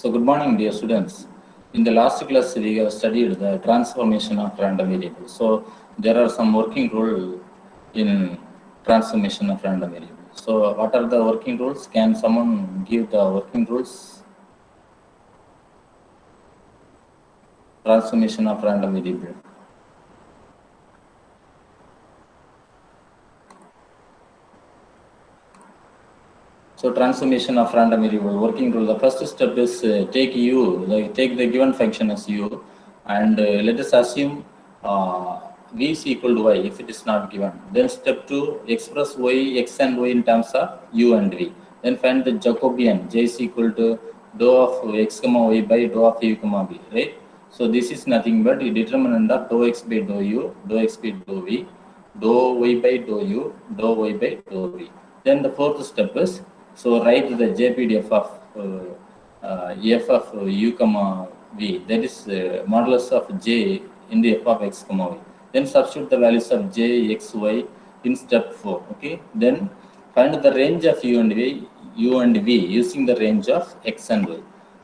So good morning, dear students. In the last class, we have studied the transformation of random variables. So there are some working rules in transformation of random variables. So what are the working rules? Can someone give the working rules? Transformation of random variable. So transformation of random variable working rule. The first step is take the given function as u, and let us assume v is equal to y if it is not given. Then step 2, express x and y in terms of u and v. Then find the Jacobian j is equal to dou of x comma y by dou of u comma v, right? So this is nothing but a determinant of dou x by dou u, dou x by dou v, dou y by dou u, dou y by dou v. Then the fourth step is, so write the JPDF of f of u comma v, that is modulus of j in the f of x comma y. Then substitute the values of j, x, y in step 4. Okay. Then find the range of u and v using the range of x and y.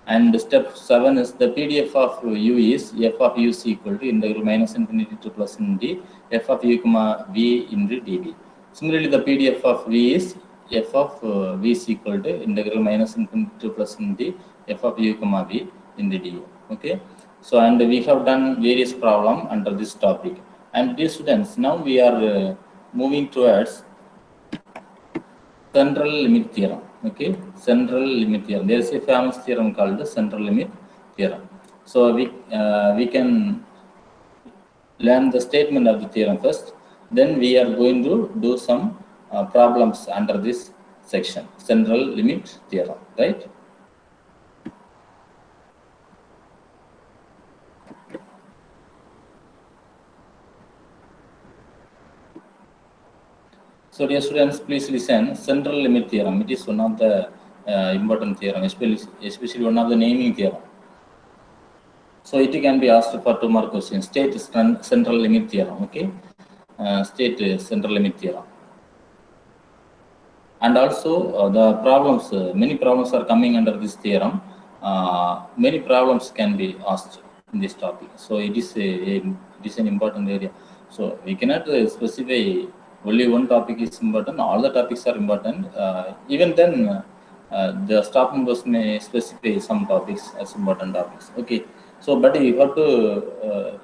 And step 7 is the PDF of u is f of u is equal to integral minus infinity to plus infinity f of u comma v into dv. Similarly, the PDF of v is f of v is equal to integral minus infinity to plus infinity f of u comma v in the du. Okay. So, and we have done various problem under this topic. And dear students, now we are moving towards central limit theorem. Okay, central limit theorem. There is a famous theorem called the central limit theorem. So we can learn the statement of the theorem first. Then we are going to do some problems under this section, central limit theorem, right? So dear students, please listen. Central limit theorem, it is one of the important theorem, especially one of the naming theorem. So it can be asked for 2 more questions. State central limit theorem, okay? State central limit theorem. And also the problems, many problems are coming under this theorem. Many problems can be asked in this topic. So it is an important area. So we cannot specify only one topic is important. All the topics are important. Even then, the staff members may specify some topics as important topics. Okay. So, but you have to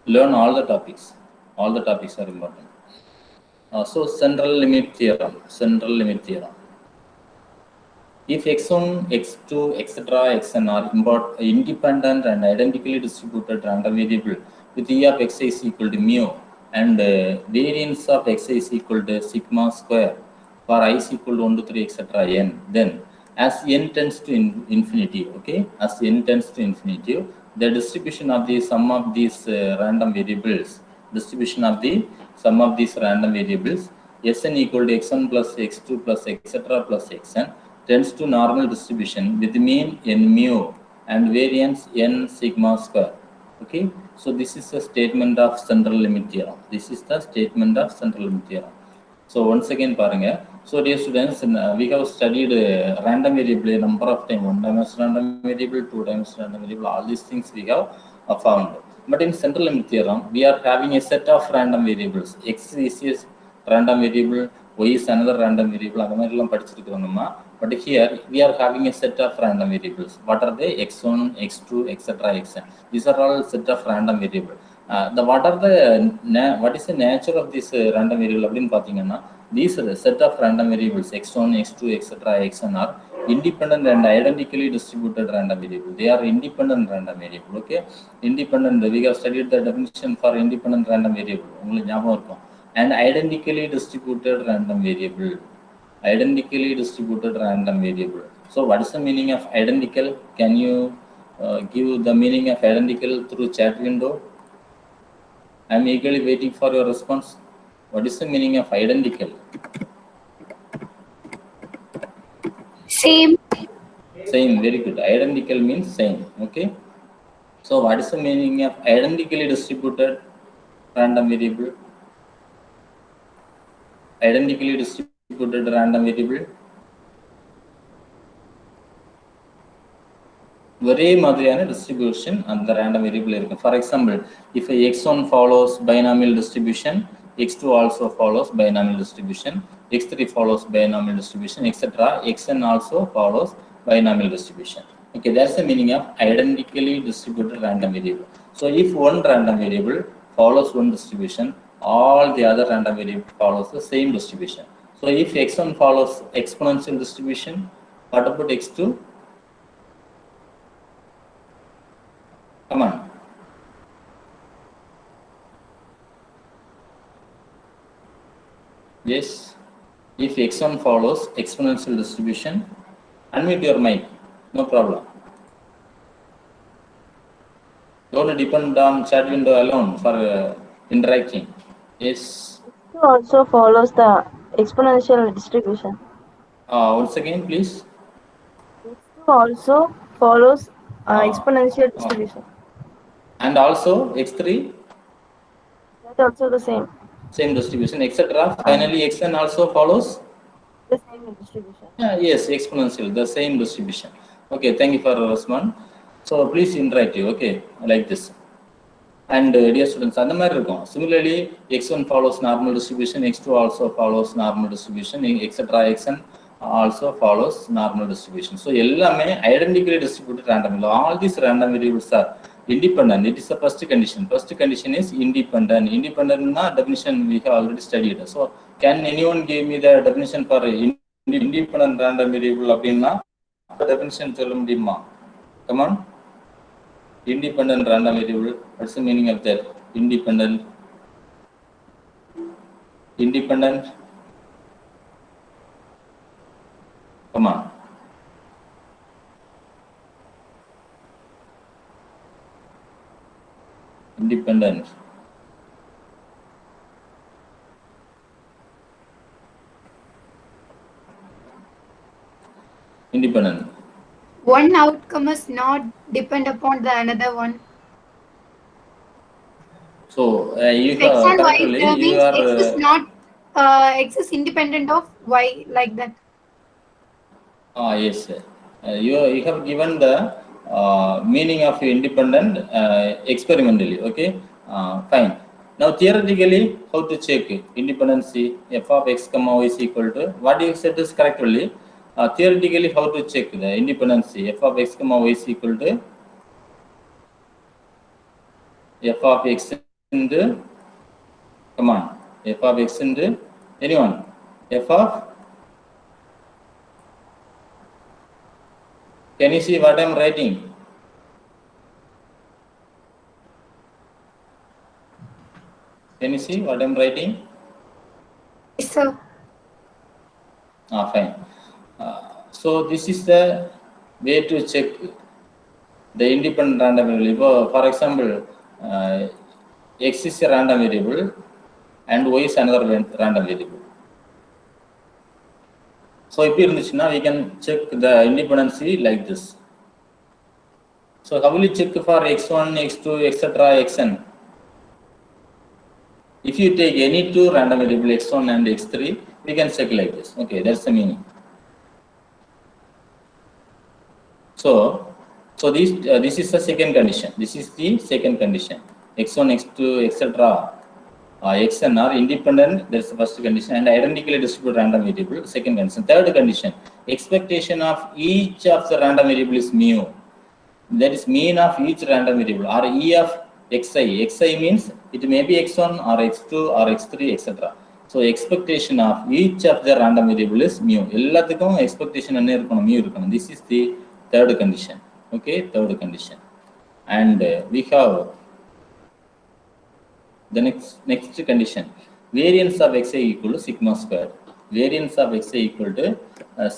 learn all the topics. All the topics are important. So central limit theorem. If x1, x2, etc., xn are independent and identically distributed random variable with E of xi is equal to mu and variance of xi is equal to sigma square for I is equal to 1 to 3, etc., n, then as n tends to infinity, okay, as n tends to infinity, the distribution of the sum of these random variables, Sn equal to x1 plus x2 plus etc. plus xn tends to normal distribution with mean n mu and variance n sigma square. Okay, so this is a statement of central limit theorem. So once again, paranga. So dear students, we have studied random variable a number of times. 1 dimensional random variable, 2 dimensional random variable. All these things we have found. But in central limit theorem, we are having a set of random variables. X is a random variable, Y is another random variable. But here we are having a set of random variables. What are they? X1, X2, etc., xn. These are all set of random variables. What is the nature of this random variable? These set of random variables x1, x2, etc., xn are independent and identically distributed random variable. They are independent random variable. Okay, independent. We have studied the definition for independent random variable. And identically distributed random variable. So what is the meaning of identical? Can you give the meaning of identical through chat window? I am eagerly waiting for your response. What is the meaning of identical? Same. Same, very good. Identical means same. Okay. So what is the meaning of identically distributed random variable? Identically distributed random variable. ஒரே மாதிரியான distribution அந்த random variable இருக்கும். For example, if x1 follows binomial distribution, x2 also follows binomial distribution, x3 follows binomial distribution, etc. xn also follows binomial distribution. Okay, that's the meaning of identically distributed random variable. So if one random variable follows one distribution, all the other random variable follows the same distribution. So if x1 follows exponential distribution, what about x2? Come on. Yes. If x1 follows exponential distribution, unmute your mic. No problem. Don't depend on chat window alone for interacting. Yes. It also follows the exponential distribution. Once again, please. X2 also follows exponential distribution. And also x3, That also the same. same distribution, etc. Finally, xn also follows The same distribution. yes, exponential, the same distribution. Okay, thank you for your response. So please interact, okay, like this. And dear students, அந்த மாதிரி இருக்கும். Similarly, x1 follows normal distribution, x2 also follows normal distribution, etc. xn also follows normal distribution. So எல்லாமே identically distributed random. All these random variables are independent. It is the first condition. First condition is independent. Independent definition we have already studied. So can anyone give me the definition for independent random variable அப்படின்னா definition சொல்ல முடியுமா? Come on. Independent random variable. What's the meaning of that? Independent. Come on. Independent. Independent. One outcome is not depend upon the another one. So you X and Y correctly you means are X is not X is independent of Y, like that. yes. You have given the meaning of independent experimentally. Okay, fine. Now theoretically, how to check independency? F of x comma y is equal to what you said is correctly. Theoretically, how to check the independency? F of x comma y is equal to f of x into, come on, f of x into anyone, f of, can you see what I am writing? Can you see what I am writing? Yes, sir. Fine. So this is the way to check the independent random variable. For example, x is a random variable and y is another random variable. So if we can check the independency like this. So how will you check for x1, x2, etc., xn? If you take any two random variable x1 and x3, we can check like this. Okay, that's the meaning. So this is the second condition. This is the second condition. x1, x2, etc. xn are independent. That's the first condition, and identically distributed random variable. Second condition. Third condition: expectation of each of the random variable is mu. That is mean of each random variable, or e of xi. Xi means it may be x1 or x2 or x3, etc. So expectation of each of the random variable is mu. எல்லாத்துக்கும் expectation என்ன இருக்கணும்? mu இருக்கணும். This is the third condition. Okay, third condition. And we have the next condition: variance of xi equal to sigma squared. Variance of xi equal to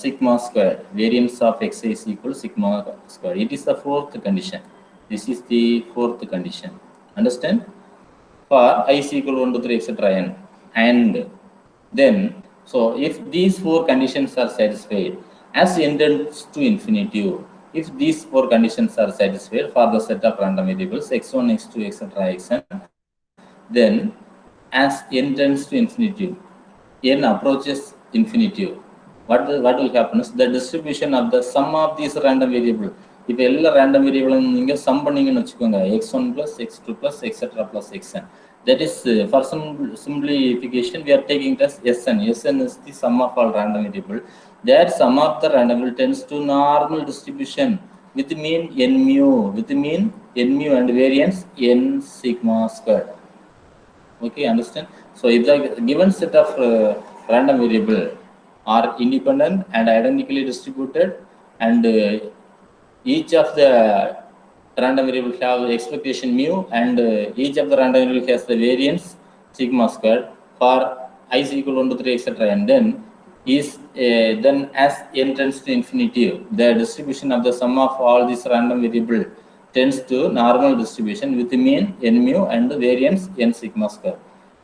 sigma squared. Variance of xi is equal to sigma squared. It is the fourth condition. This is the fourth condition. Understand? For I is equal to 1 to 3, etc. n. And then, so if these four conditions are satisfied, as n tends to infinity, if these four conditions are satisfied for the set of random variables x1, x2, etc., xn, then as n tends to infinity, n approaches infinity, what will happen is the distribution of the sum of these random variable இப்போ எல்லா random variable நீங்க sum பண்ணீங்கன்னு வச்சுக்கோங்க x1 plus x2 plus etc plus xn. That is for some simplification we are taking it as Sn. Sn is the sum of all random variable. That sum of the random variable tends to normal distribution with mean n mu, and variance n sigma squared. Okay, understand? So if the given set of random variable are independent and identically distributed, and each of the random variable have expectation mu, and each of the random variable has the variance sigma squared for I is equal to 1 to 3 etc, and then is then as n tends to infinity, the distribution of the sum of all these random variable tends to normal distribution with mean n mu and variance n sigma square.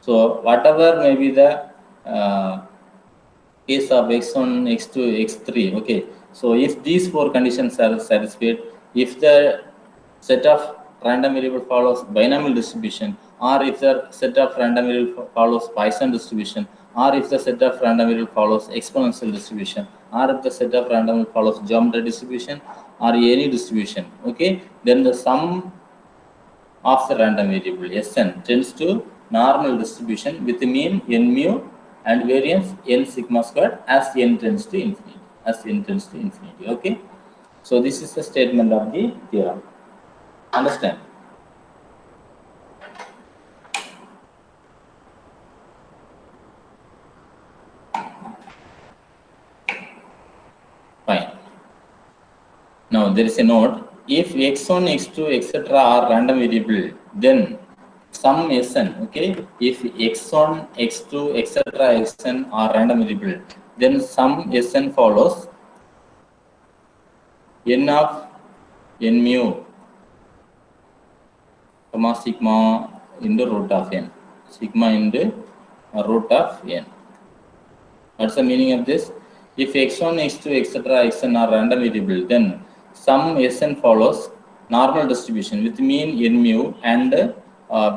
So whatever may be the case of x1, x2, x3, okay. So if these four conditions are satisfied, if the set of random variable follows binomial distribution, or if the set of random variable follows Poisson distribution, or if the set of random variable follows exponential distribution, or if the set of random variable follows geometry distribution, or any distribution, okay, then the sum of the random variable Sn tends to normal distribution with the mean n mu and variance n sigma squared as n tends to infinity, okay. So this is the statement of the theorem. Understand? Fine. Now there is a note: if x1, x2, etc are random variable, then sum Sn, okay. If x1, x2, etc xn are random variable, then sum Sn follows n of n mu comma sigma into root of n, sigma into root of n. What's the meaning of this? If x1, x2, etc xn are random variable, then sum Sn follows normal distribution with mean n mu and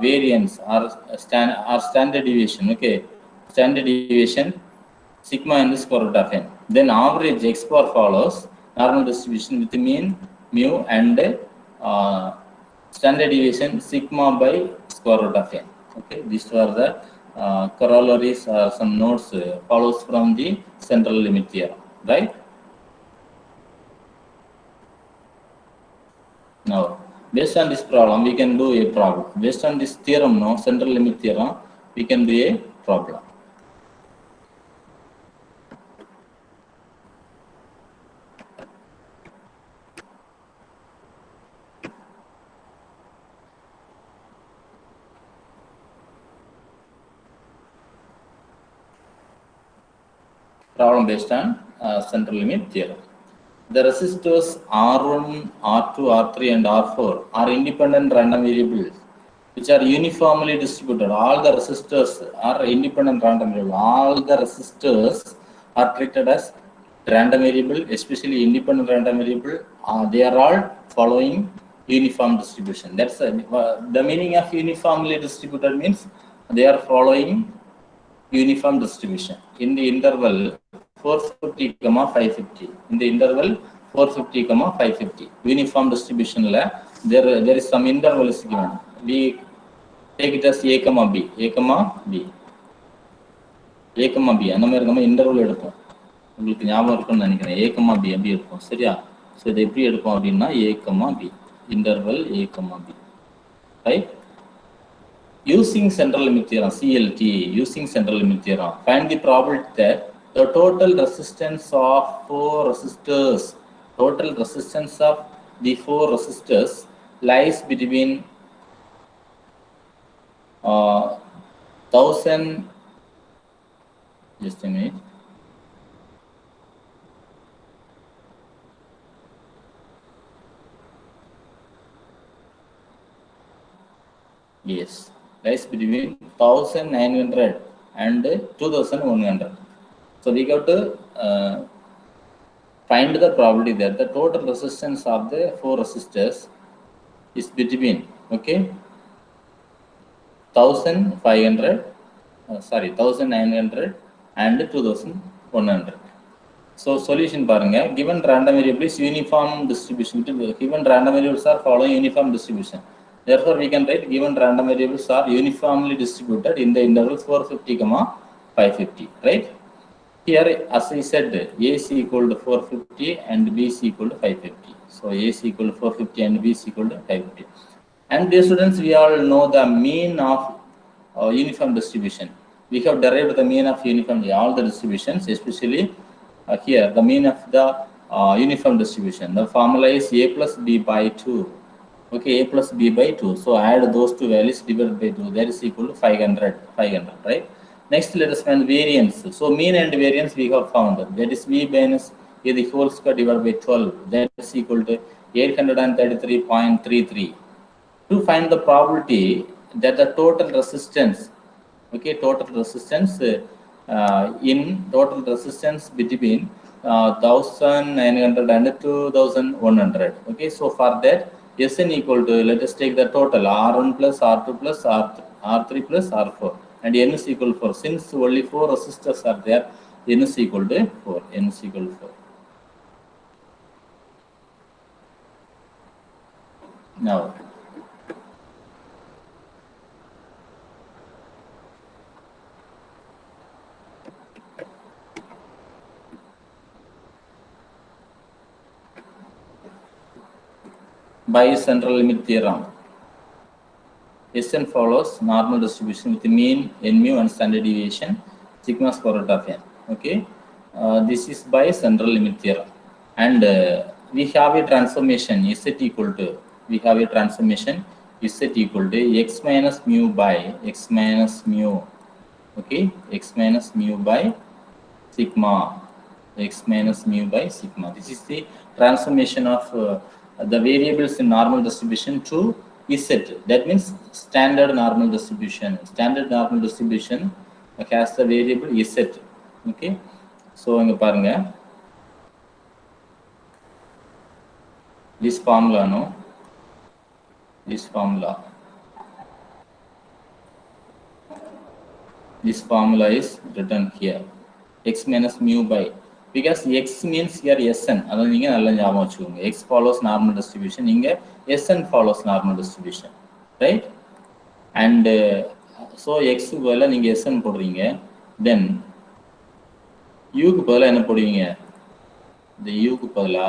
variance or standard deviation, okay, standard deviation sigma in the square root of n. Then average x bar follows normal distribution with mean mu and standard deviation sigma by square root of n. Okay, these are the corollaries or some notes follows from the central limit theorem, right? Now, based on this problem, we can do a problem. Based on this theorem, no, central limit theorem, we can do a problem. Problem based on central limit theorem. The resistors R1, R2, R3 and R4 are independent random variables which are uniformly distributed. All the resistors are independent random variables. All the resistors are treated as random variable, especially independent random variable. They are all following uniform distribution. That's the meaning of uniformly distributed means they are following uniform distribution in the interval 450, 550. In the interval 450, 550. Uniform distribution there is some interval is given. We take it as a, b, a, b, a, b. அந்த மாதிரி நம்ம interval எடுப்போம். உங்களுக்கு ஞாபகம் இருக்கும்னு நினைக்கிறேன். a, b அப்படி எடுப்போம், சரியா? ஸோ இதை எப்படி எடுப்போம் அப்படின்னா a, b, interval a, b, right? Using central limit theorem, CLT, using central limit theorem, find the probability that the total resistance of the four resistors lies between 1000, just a minute, yes, lies between 1900 and 2100. So we got to find the probability that the total resistance of the four resistors is between, okay, 1900 and 2100. So solution பாருங்க, given random variable is uniform distribution. Given random variables are following uniform distribution. Therefore, we can write given random variables are uniformly distributed in the intervals 450, 550, right? Here, as I said, A is equal to 450 and B is equal to 550. So A is equal to 450 and B is equal to 550. And dear students, we all know the mean of uniform distribution. We have derived the mean of uniform, all the distributions, especially here, the mean of the uniform distribution. The formula is A plus B by 2. Okay, A plus B by 2. So add those two values divided by 2. That is equal to 500, right? Next, let us find variance. So mean and variance we have found. That is V minus A the whole square divided by 12. That is equal to 833.33. To find the probability that the total resistance, okay, total resistance between 1900 and 2100. Okay, so for that, Sn equal to, let us take the total R1 plus R2 plus R3 plus R4, and N is equal to 4. Since only 4 resistors are there, N is equal to 4. N is equal to 4. Now, by central limit theorem, Sn follows normal distribution with mean, n mu, and standard deviation sigma square root of n. Okay, this is by central limit theorem, and we have a transformation Z equal to, Z equal to x minus mu by x minus mu. Okay, x minus mu by sigma, x minus mu by sigma. This is the transformation of the variables in normal distribution to Z. That means standard normal distribution. Standard normal distribution has the variable Z. Okay, so inga parunga, this formula, no, this formula is written here, x minus mu by, because x means here Sn. Adha neenga nalla nyabam vechukonga. X follows normal distribution, inga Sn follows normal distribution, right? And so x க்கு பதிலா நீங்க Sn போடுறீங்க, then u க்கு பதிலா என்ன போடுவீங்க? இந்த u க்கு பதிலா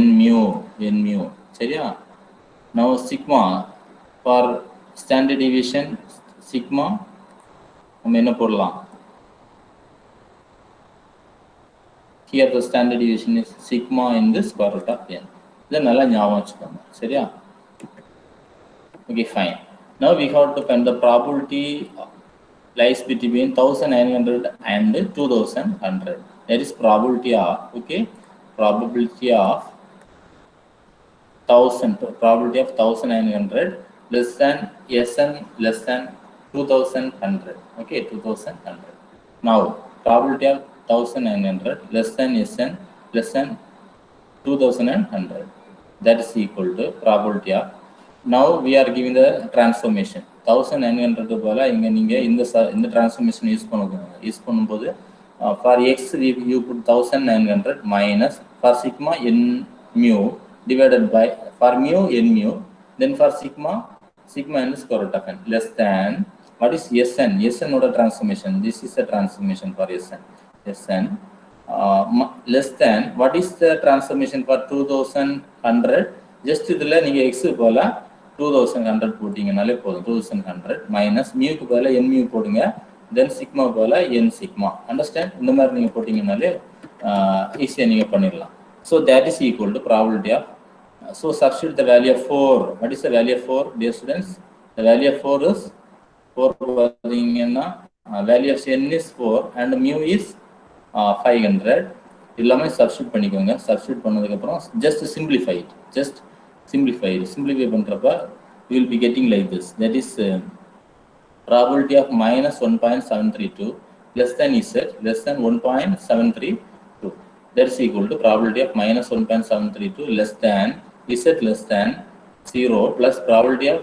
n mu, சரியா? Now sigma, for standard deviation sigma நம்ம என்ன போடலாம்? Here the standard deviation is sigma in the square root of n. இதை நல்லா ஞாபகம் வச்சுக்கோங்க, சரியா? Okay, fine. Now we have to find the probability lies between 1900 and 2100. That is probability of, okay, probability of 1900 less than Sn less than 2100. Okay, 2100. Now probability of 1900 less than Sn less than 2100. That is equal to probability of. Now we are giving the transformation 1900 க்கு பதிலா இங்க நீங்க இந்த transformation use பண்ணும்போது for x you put 1900 minus for sigma n mu divided by, for mu n mu, then for sigma n square root of n less than, what is Sn? Sn oda transformation, this is a transformation for Sn less than, what is the transformation for 2100? Just idhula neenga x க்கு பதிலா 2100 போட்டீங்கனாலே போதும். 2100 minus mu க்கு பதிலா n mu போடுங்க, then sigma க்கு பதிலா n sigma. Understand? இந்த மாதிரி நீங்க போட்டீங்கனாலே ஈஸியா நீங்க பண்ணிடலாம். So that is equal to probability of, so substitute the value of 4. What is the value of 4, dear students? The value of 4 is 4 பாத்தீங்கன்னா value of n is 4 and mu is 500. எல்லாமே substitute பண்ணிக்கோங்க. Substitute பண்ணதுக்கு அப்புறம் just simplify it. Simplify பண்றப்ப you will be getting like this. That is probability of minus 1.732 less than Z less than 1.732. That is equal to probability of minus 1.732 less than Z less than 0 plus probability of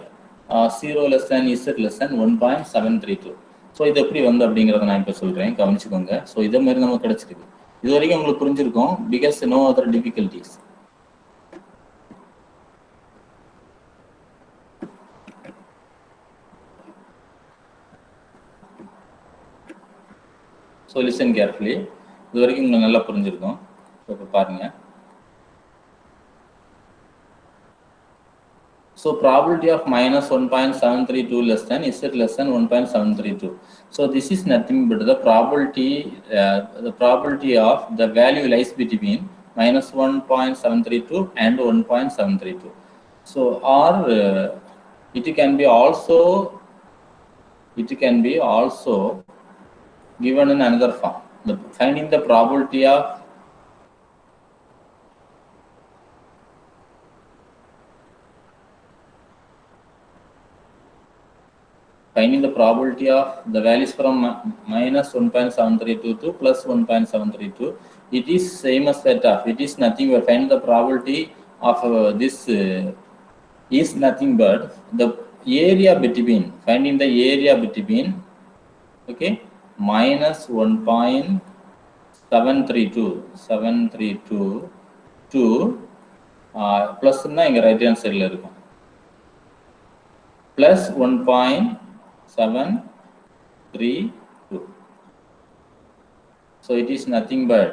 0 less than Z less than 1.732. So இது எப்படி வந்து அப்படிங்கிறத நான் இப்போ சொல்கிறேன், கவனிச்சுக்கோங்க. So இதே மாதிரி நமக்கு கிடைச்சிருக்கு. இது வரைக்கும் உங்களுக்கு புரிஞ்சிருக்கும் because no other difficulties. So listen carefully. இது வரைக்கும் உங்களுக்கு நல்லா புரிஞ்சிருக்கும். இப்போ பாருங்க. So probability of minus 1.732 less than Z less than 1.732. So this is nothing but the probability of the value lies between minus 1.732 and 1.732. So or it can be also given in another form. Finding the probability of the values from minus 1.732 to plus 1.732. It is same as that of, it is nothing but find the probability of this is nothing but the area between, finding the area between, okay, minus 1.732 to plus na inga right hand side la irukum plus 1.732. So it is nothing but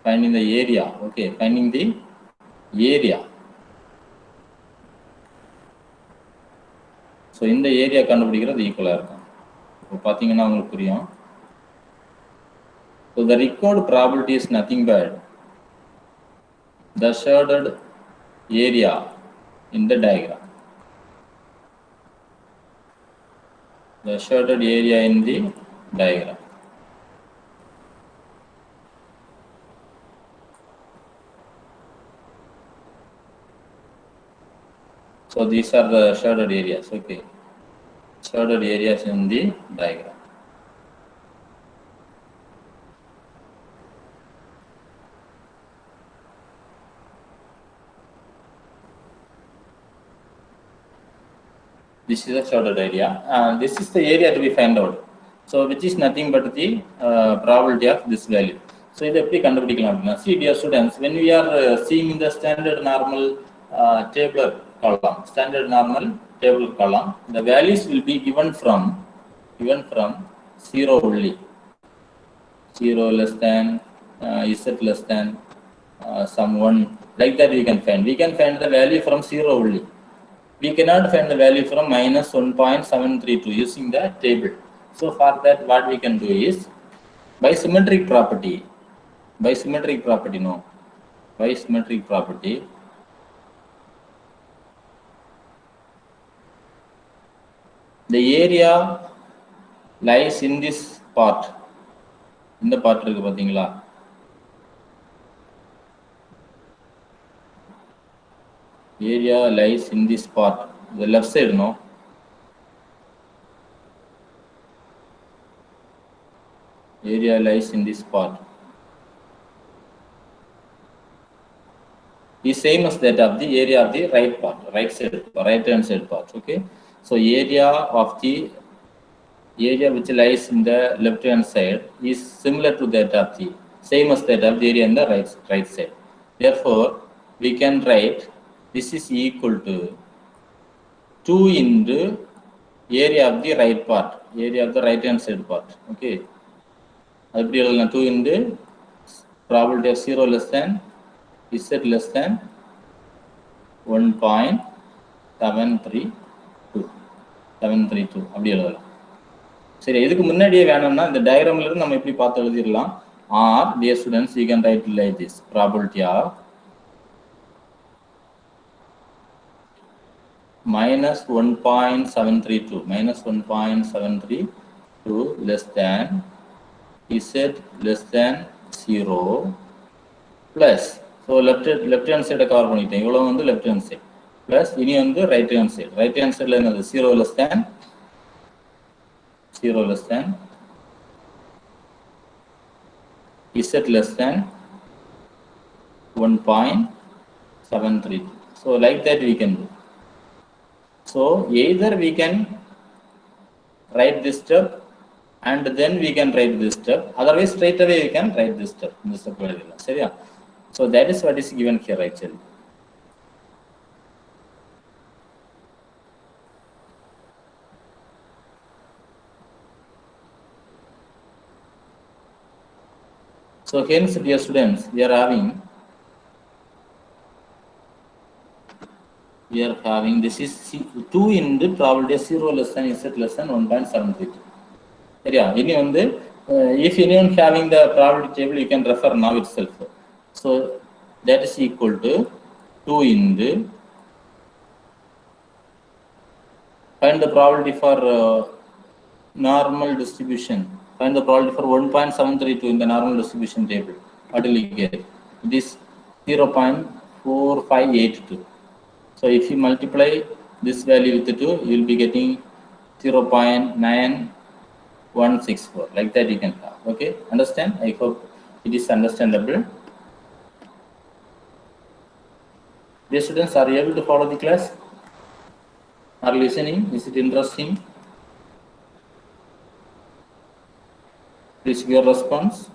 finding the area. Okay, finding the area. So in the area கண்டுபிடிக்கிறது ஈக்குவலா இருக்கும். இப்போ பாத்தீங்கன்னா உங்களுக்கு புரியும். So the required probability is nothing but the shaded area in the diagram. The shaded area in the diagram. So these are the shaded areas, okay. Shaded areas in the diagram. This is a shaded area. This is the area to be found out. So which is nothing but the probability of this value. So இது எப்படி கண்டுபிடிக்கலாம் அப்படினா, see dear students, when we are seeing in the standard normal tabular column, the values will be given from 0 only. 0 less than, Z less than, some 1, like that we can find. We can find the value from 0 only. We cannot find the value from minus 1.732 using the table. So for that, what we can do is by symmetric property, the area lies in this part. இந்த part இருக்கு பாத்தீங்களா? Area lies in this part, the left side, no? Area lies in this part. Is same as that of the area of the right part, right hand side part, okay? So area which lies in the left hand side is similar to that of the, same as that of the area in the right side. Therefore, we can write this is equal to 2 into area of the right part, area of the right hand side part, okay? That's 2 into probability of 0 less than, Z less than 1.732 அப்படி எழுதலாம். சரி, இதுக்கு முன்னாடியே வேணும்னா இந்த டயகிராம்ல இருந்து நம்ம இப்படி பார்த்து எழுதிடலாம். Or dear students, you can write like this: probability of minus 1.732 less than Z less than 0 plus, so left hand side cover பண்ணிட்டேன், இவ்வளவு வந்து left hand side plus இனி வந்து right hand sideல என்னது 0 less than Z less than 1.732. So like that we can do. So either we can write this step and then we can write this step. Otherwise, straight away we can write this step. This step. So that is what is given here actually. So hence, dear students, we are having this is 2 in the probability of 0 less than z less than 1.732. If anyone having the probability table, you can refer now itself. So that is equal to 2 in the find the probability for normal distribution. Find the probability for 1.732 in the normal distribution table. What will you get? It is 0.4582. So if you multiply this value with 2, you will be getting 0.9164. Like that you can have. Okay, understand? I hope it is understandable. Dear students, are you able to follow the class? Are you listening? Is it interesting? Please give your response.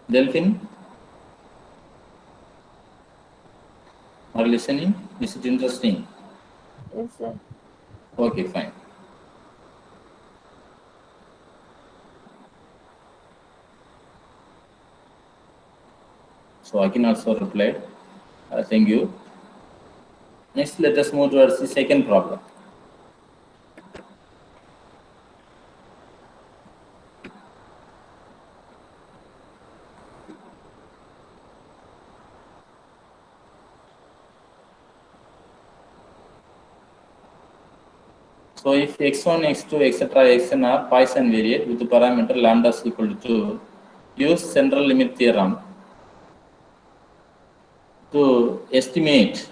Delphine, are you listening? Is it interesting? Yes, sir. Okay, fine. So I can also reply. Thank you. Next, let us move towards the second problem. So if x1, x2, etc., xn are Poisson variate with the parameter lambda is equal to 2, use central limit theorem to estimate,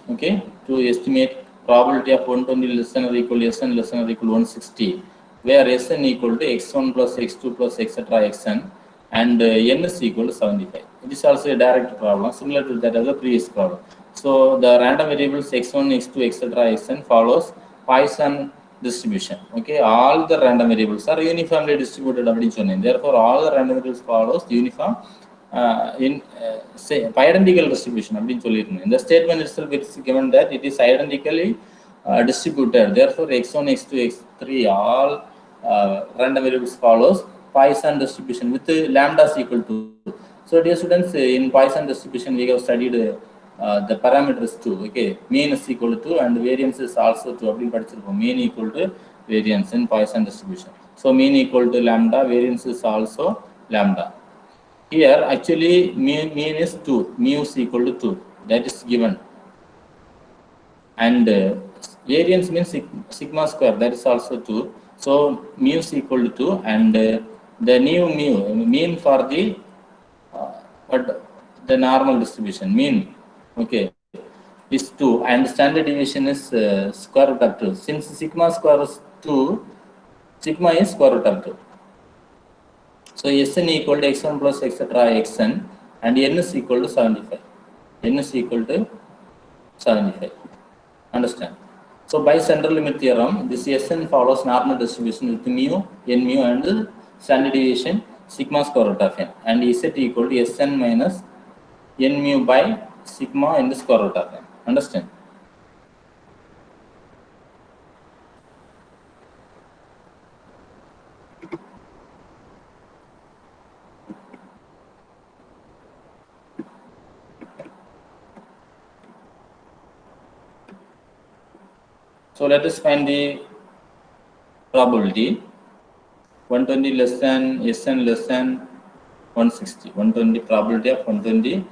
probability of 120 less than or equal to Sn less than or equal to 160, where Sn equal to x1 plus x2 plus etc. xn and n is equal to 75. It is also a direct problem similar to that of the previous problem. So the random variables x1, x2, etc. xn follows Poisson distribution. Okay, all the random variables are uniformly distributed. Therefore, all the random variables follows uniform say identical distribution. In the statement itself, it is given that it is identically distributed. Therefore, x1, x2, x3, all random variables follows Poisson distribution with lambda is equal to. So, dear students, in Poisson distribution, we have studied the parameters too. Okay, mean is equal to and variance is also to. Mean equal to variance in Poisson distribution. So, mean equal to lambda, variance is also lambda. Here actually mean is 2, mu is equal to 2, that is given, and variance means sigma square, that is also 2. So mu is equal to 2, and the new mean for the the normal distribution mean, okay, is 2, and standard deviation is square root of 2. Since sigma square is 2, sigma is square root of 2. So Sn equal to x1 plus etc. xn, and n is equal to 75. N is equal to 75. Understand? So by central limit theorem, this Sn follows normal distribution with mu, n mu, and standard deviation sigma square root of n, and Z equal to Sn minus n mu by sigma in the square root of n. Understand? So let us find the probability 120 less than Sn less than 160. 120 probability of 120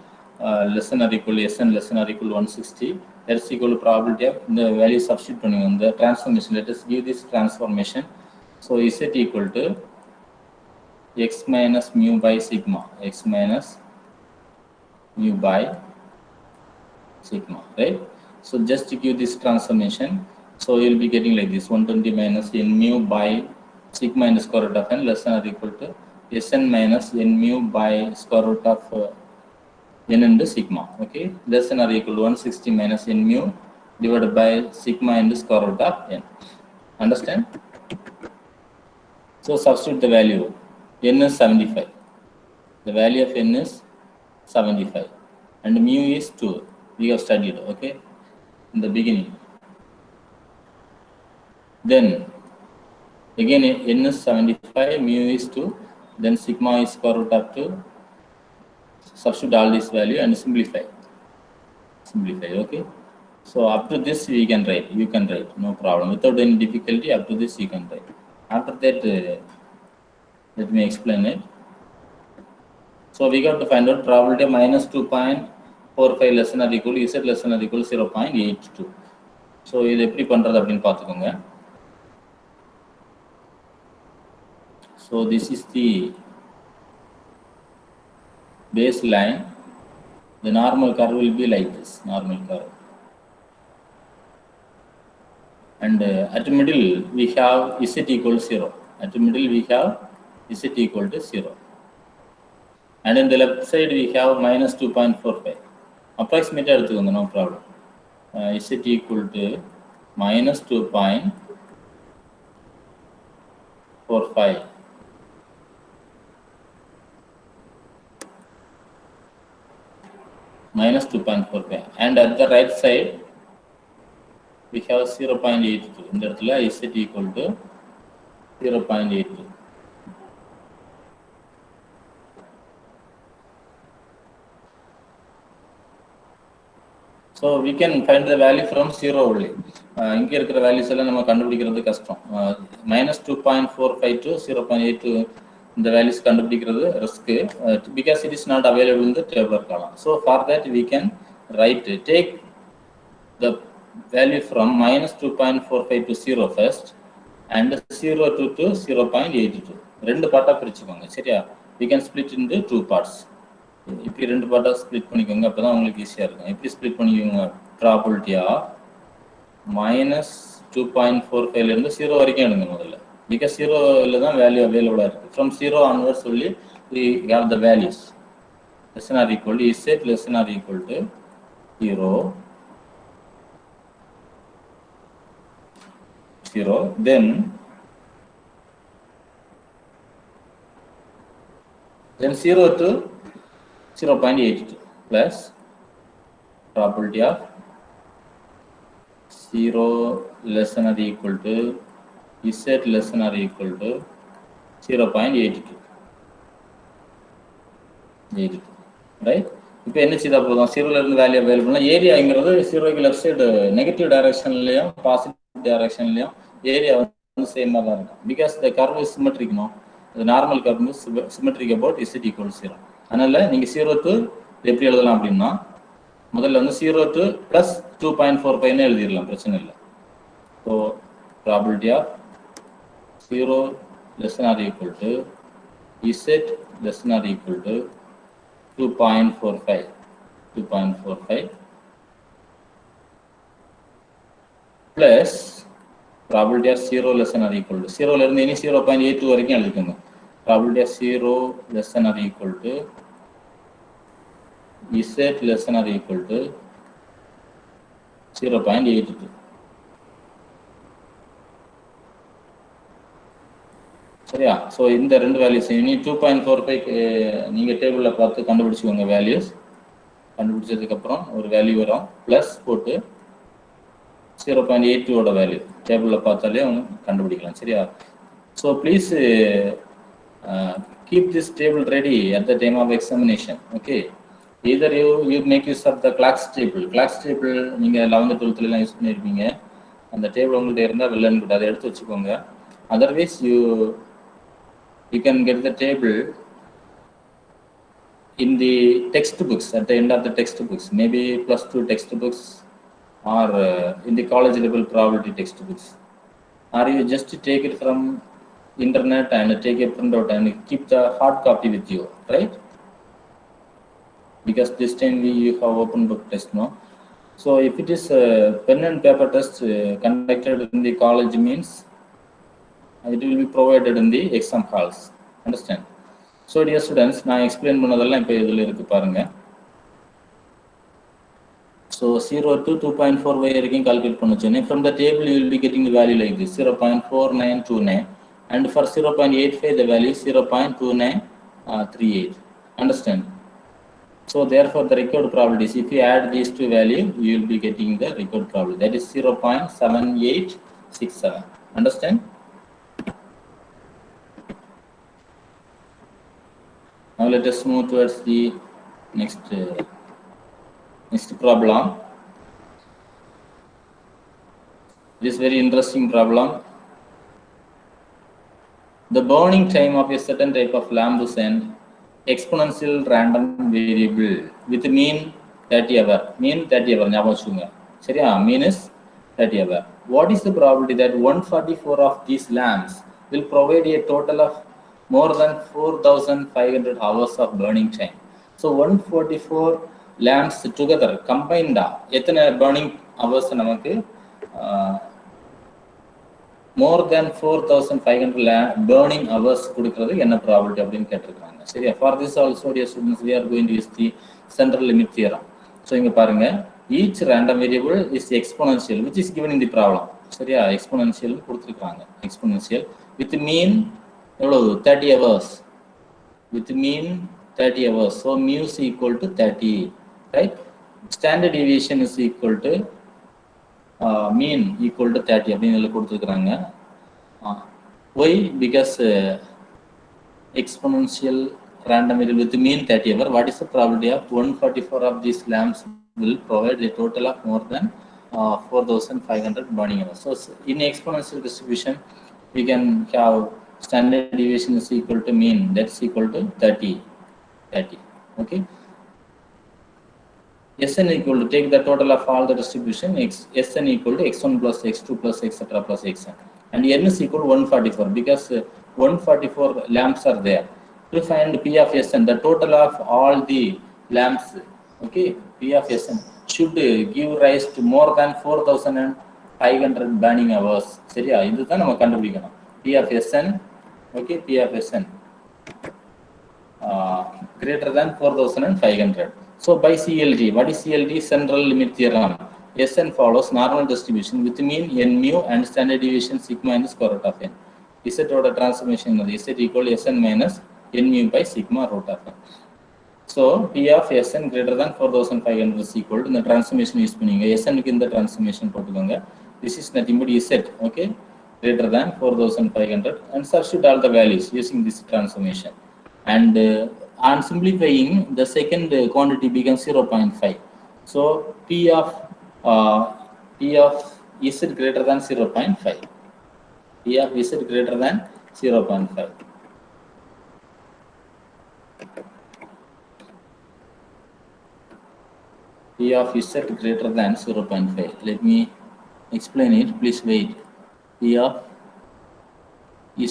less than or equal to Sn less than or equal to 160. That is equal to probability of the value substituting on the transformation. Let us give this transformation. So Z equal to x minus mu by sigma. X minus mu by sigma, right? So just to give this transformation, so you will be getting like this: 120 minus n mu by sigma in the square root of n less than or equal to Sn minus n mu by square root of n into sigma. Okay, less than or equal to 160 minus n mu divided by sigma into square root of n. Understand? So substitute the value. N is 75. The value of n is 75 and mu is 2. We have studied, okay, in the beginning. Then again n is 75, mu is 2, then sigma is square root of 2. Substitute all this value and simplify, okay. So up to this we can write, you can write, no problem, without any difficulty. Up to this you can write. After that let me explain it. So we got to find out probability of minus 2.45 less than or equal to z less than or equal to 0.82. So இது எப்படி பண்றது அப்படினு பாத்துக்கோங்க. So this is the baseline. The normal curve will be like this, normal curve. And at the middle we have z equal to 0. At the middle we have z equal to 0. And in the left side we have minus 2.45. Approximate எடுத்துக்கோங்க, no problem. Z equal to minus 2.45. Minus 2.45. And at the right side we have 0.82. இந்த இடத்துல z equal to 0.82. So we can find the value from 0 only. இங்க இருக்கிற values எல்லாம் நம்ம கண்டுபிடிக்கிறது கஷ்டம். Minus 2.45 to 0.82 இந்த values கண்டுபிடிக்கிறது risk, because it is not available in the tabular column. So for that we can write, take the value from minus 2.45 to 0 first and 0 to 0.82. ரெண்டு பார்ட்டா பிரிச்சுக்கோங்க, சரியா? We can split into two parts. இப்படி ரெண்டு பார்ட்டா split பண்ணிக்கோங்க, அப்பதான் உங்களுக்கு ஈஸியா இருக்கும். எப்படி ஸ்ப்ளிட் பண்ணிக்கோங்க? ப்ராபபிலிட்டி ஆஃப் minus 2.45 இருந்து 0 வரைக்கும் எடுங்க முதல்ல, because 0 தான் வேல்யூ அவைலபிளா இருக்கு. From 0 onwards சொல்லி we have the values less than or equal to z less than or equal to 0, then 0 to 0.82 plus probability of 0 less than or equal to z less than or equal to 0.82. Right? இப்போ என்ன செய்தா போதும், 0ல இருந்து value அவைலபிள்னா ஏரியாங்கிறது 0க்கு left side negative டைரக்ஷன்லயும் positive டைரக்ஷன்லயும் ஏரியா வந்து சேமா தான் இருக்கும். Because the curve is symmetric, no the normal curve is symmetric about z equal to 0. அதனால நீங்க 0 to எப்படி எழுதலாம் அப்படின்னா, முதல்ல வந்து 0 to plus 2.45 ன்னு எழுதிடலாம், பிரச்சனை இல்லை. So probability of 0 less than or equal to z less than or equal to 2.45 plus probability of 0 less than or equal to 0 ல இருந்து இனி 0.82 வரைக்கும் எழுதிக்கோங்க. probability of 0 less than or equal to z less than or equal to 0.82. சரியா? So இந்த ரெண்டு values இனி 2.45 நீங்கள் டேபிளில் பார்த்து கண்டுபிடிச்சிக்கோங்க. வேல்யூஸ் கண்டுபிடிச்சதுக்கப்புறம் ஒரு வேல்யூ வரும், ப்ளஸ் போட்டு 0.82 வேல்யூ டேபிளில் பார்த்தாலே அவங்க கண்டுபிடிக்கலாம். சரியா? So please keep this table ready at the time of examination. Okay, either you make use of the Clark's table. Clark's table நீங்கள் 11th 12th எல்லாம் யூஸ் பண்ணியிருப்பீங்க. அந்த டேபிள் உங்கள்கிட்ட இருந்தால் வெளிலன்னு கூட அதை எடுத்து வச்சுக்கோங்க. Otherwise you can get the table in the textbooks, at the end of the textbooks, maybe +2 textbooks or in the college level probability textbooks, or you just take it from internet and take a printout and keep the hard copy with you, right? Because this time you have open book test, no? So if it is a pen and paper test conducted in the college means it will be provided in the exam halls. Understand? So dear students, நான் explain பண்ணதெல்லாம் இப்போ இதில் இருக்கு பாருங்க. So 0 to 2.4 வரைக்கும் calculate பண்ணுச்சோனே from the table you will be getting the value like this 0.4929 and for 0.85 the value is 0.2938. Understand? So therefore the required probabilities, if you add these two values, you will be getting the required probability, that is 0.7867. Understand? Now let us move towards the next problem. This very interesting problem. The burning time of a certain type of lamp is an exponential random variable with mean 30 hour. Mean 30 hour. Mean is 30 hour. What is the probability that 144 of these lamps will provide a total of more than 4,500 hours of burning time? So 144 lamps together combined எத்தனை burning hours நமக்கு more than 4,500 burning hours கொடுக்கிறது என்ன probability அப்படின்னு கேட்டிருக்காங்க. சரியா? For this also dear students we are going to use the central limit theorem. So இங்க பாருங்க, each random variable is exponential which is given in the problem. சரியா? exponential கொடுத்திருக்காங்க. exponential with mean எவ்வளவு 30 hours. with mean 30 hours. So mu is equal to 30, right? Standard deviation is equal to mean equal to 30 அப்படின்னு கொடுத்துருக்காங்க. Why? Because exponential random variable with mean 30 hour. What is the probability of 144 of these lamps will provide a total of more than 4,500 burning hours? So in exponential distribution, we can have standard deviation is equal to mean, that's equal to 30. Okay. Sn equal to take the total of all the distribution, Sn equal to x1 plus x2 plus etc plus xn, and n is equal to 144 because 144 lamps are there. To find P of Sn, the total of all the lamps, okay, P of Sn should give rise to more than 4,500 burning hours. சரியா? இதுதான் நம்ம கண்டுபிடிக்கணும். P of Sn, okay, P of Sn greater than 4,500. So by CLD, what is CLD? Central limit theorem. Sn follows normal distribution with mean n mu and standard deviation sigma and square root of n. Z order transformation of Z equal to Sn minus n mu by sigma root of n. So P of Sn greater than 4,500 is equal to the transformation use பண்ணுங்க. Sn க்கு இந்த transformation போட்டுக்கோங்க. This is nothing but Z, okay, greater than 4,500, and substitute all the values using this transformation. And on simplifying, the second quantity becomes 0.5. So P of Z greater than 0.5. P of Z greater than 0.5. P of Z greater than 0.5. Let me explain it. Please wait. P of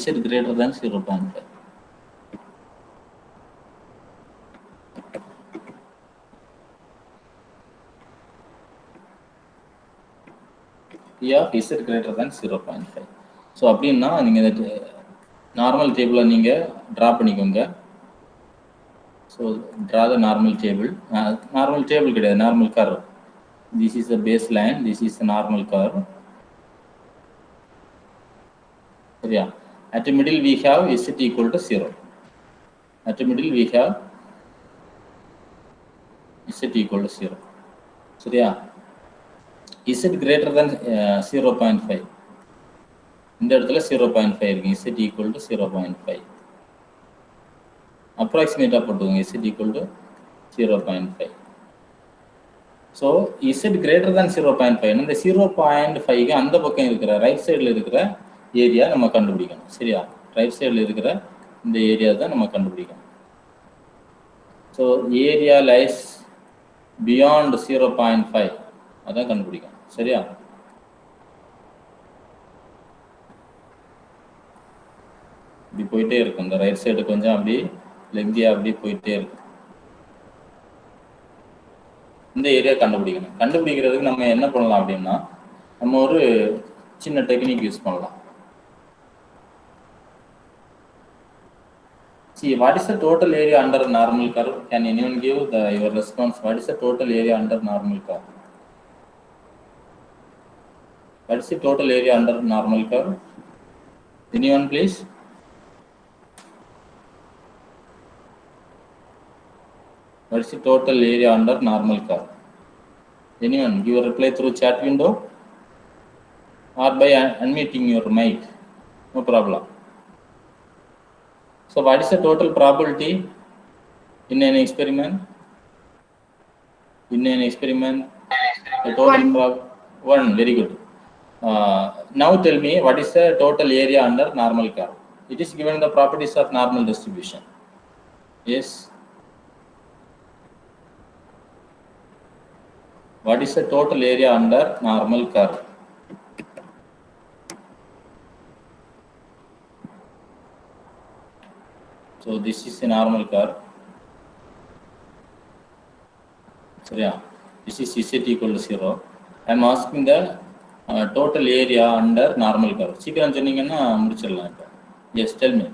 Z greater than 0.5. P of Z greater than 0.5. So அப்படின்னா நீங்க normal டேபிளை நீங்க draw பண்ணிக்கோங்க. So draw the normal table. Normal table கிடையாது, normal curve. This is the baseline, this is the normal curve. சரியா? At the middle we have Z equal to 0. At the middle we have Z equal to 0. சரியா? Z greater than 0.5. இந்த இடத்துல 0.5 இருக்கு. Z equal to 0.5. Approximate போட்டுக்கோங்க. Z equal to 0.5. So Z greater than 0.5. இந்த 0.5 அந்த பக்கம் இருக்கிற ரைட் சைடில் இருக்கிற ஏரியா நம்ம கண்டுபிடிக்கணும். சரியா? ரைட் சைடில் இருக்கிற இந்த ஏரியா தான் நம்ம கண்டுபிடிக்கணும். So area lies beyond 0.5. அதான் கண்டுபிடிக்கணும். சரியா? இப்படி போயிட்டே இருக்கும். இந்த ரைட் சைடு கொஞ்சம் அப்படி லெங்தியா அப்படி போயிட்டே இருக்கும். இந்த ஏரியா கண்டுபிடிக்கணும். கண்டுபிடிக்கிறதுக்கு நம்ம என்ன பண்ணலாம் அப்படின்னா, நம்ம ஒரு சின்ன டெக்னிக் யூஸ் பண்ணலாம். See, what is the total area under normal curve? Can anyone give your response? What is the total area under normal curve? What is the total area under normal curve? Anyone, please? What is the total area under normal curve? Anyone? Give a reply through chat window or by unmuting your mic. No problem. So what is the total probability in an experiment? In an experiment, the total one. Very good. Now tell me, what is the total area under normal curve? It is given the properties of normal distribution. Yes. What is the total area under normal curve? So this is a normal curve. So yeah, this is Z equal to 0. I am asking the total area under normal curve. Sikran சொன்னீங்கன்னா முடிச்சிடலாம் இப்போ. Yes, tell me.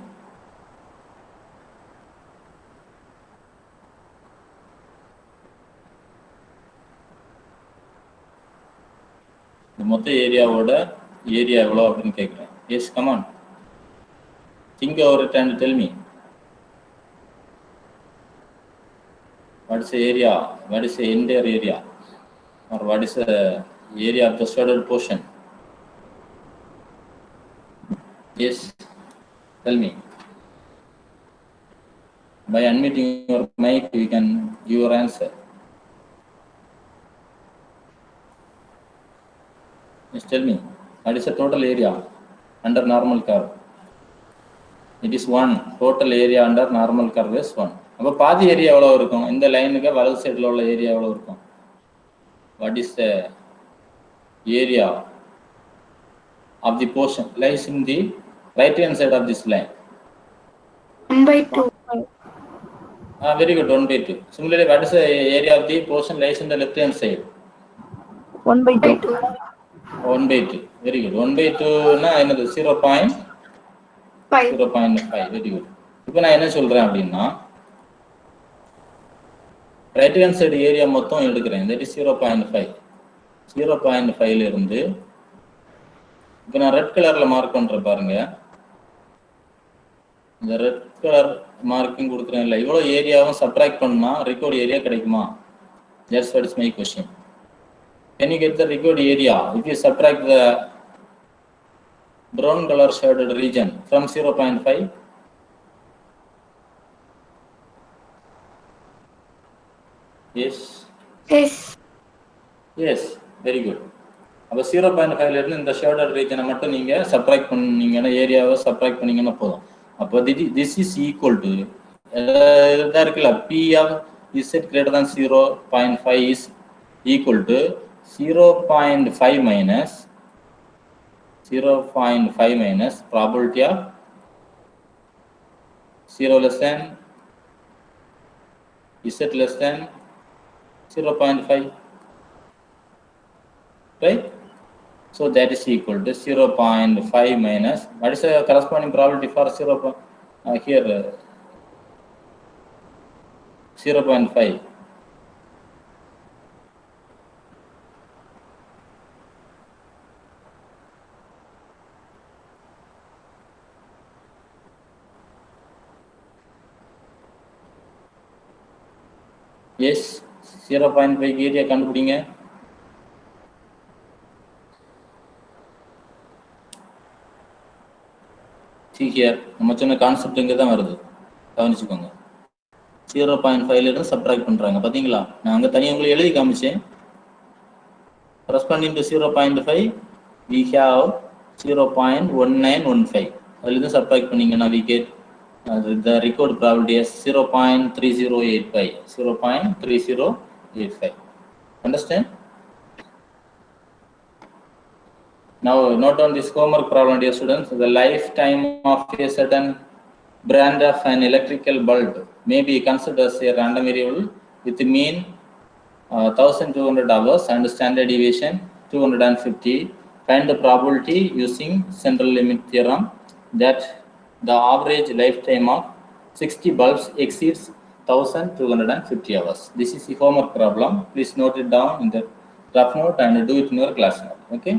இந்த மொத்த ஏரியாவோட area எவ்வளோ அப்படின்னு கேட்குறேன். Yes, come on. Think over it and tell me. What is the area? What is the entire area? Or what is the area of the shadowed portion? Yes, tell me. By unmuting your mic, you can give your answer. Yes, tell me. What is the total area under normal curve? It is 1. Total area under normal curve is 1. அப்போ பாதி area எவ்வளோ இருக்கும்? இந்த லைனுக்கு வலது சைடில் உள்ள area எவ்வளோ இருக்கும்? What is the area of the portion lies in the right hand side of this line? 1/2. Very good, 1/2. Similarly, what is the area of the portion lies in the left hand side? 1/2. 1/2. Very good. 1/2 na என்னது 0.5. 0.5. Very good. இப்போ நான் என்ன சொல்றேன் அப்படின்னா right hand side area மொத்தம் எடுக்கிறேன். That is 0.5. 0.5ல இருந்து இப்போ நான் ரெட் கலர்ல மார்க் பண்றேன் பாருங்க. இந்த ரெட் கலர் மார்க்கிங் கொடுக்குறேன்ல, இவ்வளோ ஏரியாவும் சப்ட்ராக்ட் பண்ணா ரெக்கார்ட் ஏரியா கிடைக்குமா? That's what is my question. Can you get the record area if you subtract the brown color shaded region from 0.5? Yes. Yes. Yes, very good. அப்போ 0.5ல இருந்து இந்த shaded ரீஜனை மட்டும் நீங்க subtract பண்ணீங்கன்னா ஏரியாவை சப்ட்ராக்ட் பண்ணீங்கன்னா போதும். அப்போ this is equal to இதா இருக்குல்ல, P of Z greater than 0.5 is equal to 0.5 minus 0.5 minus probability of 0 less than Z less than 0.5, right? So that is equal to 0.5 minus, what is the corresponding probability for 0.5? Yes, 0.5 area கண்டுபிடிங்க. See here, நம்ம சொன்ன concept இங்கே தான் வருது, கவனிச்சுக்கோங்க. 0.5ல இருந்து subtract பண்றாங்க பாத்தீங்களா? நான் அங்கே தனியாக உங்களுக்கு எழுதி காமிச்சேன். corresponding to 0.5 we have 0.1915. அதிலிருந்து சப்ட்ராக்ட் பண்ணீங்கன்னா we get the record probability is 0.3085. 0.3085. Understand? Now note on this homework problem, dear students. The lifetime of a certain brand of an electrical bulb may be considered as a random variable with mean 1200 hours and standard deviation 250. Find the probability using central limit theorem that the average lifetime of 60 bulbs exceeds 1250 hours. This is the homework problem. Please note it down in the rough note and do it in your class note. Okay.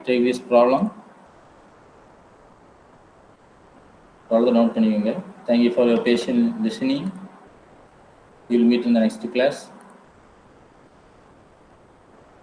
take this problem. Problem note பண்ணிக்கோங்க. Thank you for your patient listening. We'll meet in the next class.